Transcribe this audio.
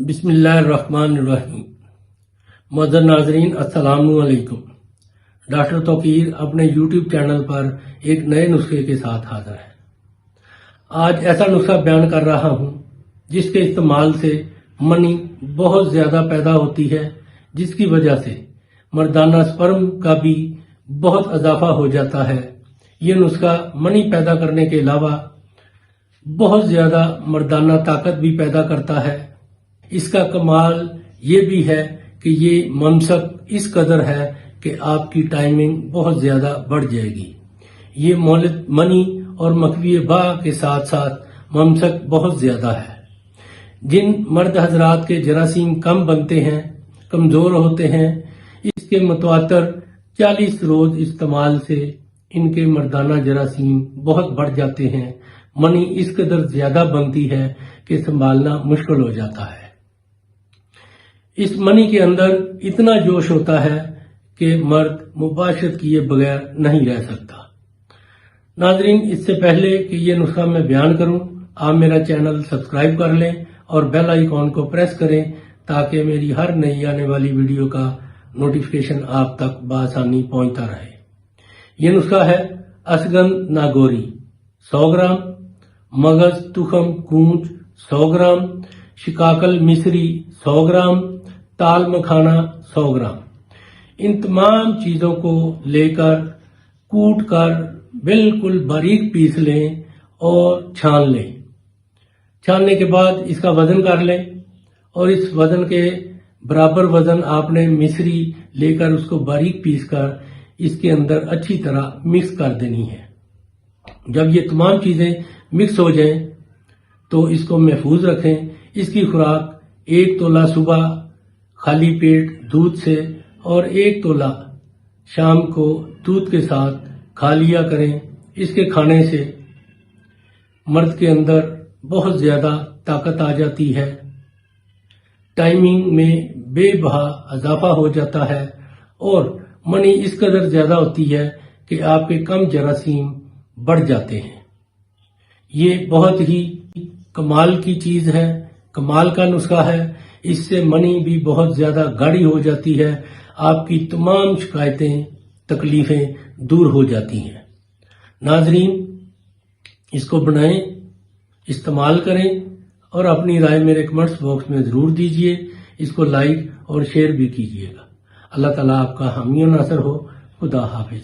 बिस्मिल्लाहिर्रहमानिर्रहीम। मुअज़्ज़ज़ नाज़रीन, अस्सलामु अलैकुम। डॉक्टर तौकीर अपने यूट्यूब चैनल पर एक नए नुस्खे के साथ हाजिर है। आज ऐसा नुस्खा बयान कर रहा हूं जिसके इस्तेमाल से मनी बहुत ज्यादा पैदा होती है, जिसकी वजह से मर्दाना स्पर्म का भी बहुत इजाफा हो जाता है। ये नुस्खा मनी पैदा करने के अलावा बहुत ज्यादा मर्दाना ताकत भी पैदा करता है। इसका कमाल ये भी है कि ये ममसक इस कदर है कि आपकी टाइमिंग बहुत ज्यादा बढ़ जाएगी। ये मौलिद मनी और मकवी बा के साथ साथ ममसक बहुत ज्यादा है। जिन मर्द हजरात के जरासीम कम बनते हैं, कमजोर होते हैं, इसके मुतवातर 40 रोज इस्तेमाल से इनके मर्दाना जरासीम बहुत बढ़ जाते हैं। मनी इस कदर ज्यादा बनती है कि संभालना मुश्किल हो जाता है। इस मनी के अंदर इतना जोश होता है कि मर्द मुबाशरत किए बगैर नहीं रह सकता। नाजरीन, इससे पहले कि ये नुस्खा मैं बयान करूं, आप मेरा चैनल सब्सक्राइब कर लें और बेल आइकॉन को प्रेस करें ताकि मेरी हर नई आने वाली वीडियो का नोटिफिकेशन आप तक बआसानी पहुंचता रहे। ये नुस्खा है असगंध नागौरी 100 ग्राम, मगज तुखम कूंज 100 ग्राम, शिकाकल मिस्री 100 ग्राम, ताल मखाना 100 ग्राम। इन तमाम चीजों को लेकर कूट कर बिल्कुल बारीक पीस लें और छान लें। छानने के बाद इसका वजन कर लें और इस वजन के बराबर वजन आपने मिश्री लेकर उसको बारीक पीस कर इसके अंदर अच्छी तरह मिक्स कर देनी है। जब ये तमाम चीजें मिक्स हो जाएं तो इसको महफूज रखें। इसकी खुराक 1 तोला सुबह खाली पेट दूध से और 1 तोला शाम को दूध के साथ खा लिया करें। इसके खाने से मर्द के अंदर बहुत ज्यादा ताकत आ जाती है, टाइमिंग में बेबहा इजाफा हो जाता है और मनी इस कदर ज्यादा होती है कि आपके कम जरासीम बढ़ जाते हैं। ये बहुत ही कमाल की चीज है, कमाल का नुस्खा है। इससे मनी भी बहुत ज्यादा गाढ़ी हो जाती है, आपकी तमाम शिकायतें तकलीफें दूर हो जाती हैं। नाजरीन, इसको बनाएं, इस्तेमाल करें और अपनी राय मेरे कमेंट्स बॉक्स में जरूर दीजिए। इसको लाइक और शेयर भी कीजिएगा। अल्लाह ताला आपका हामी और नासर हो। खुदा हाफिज।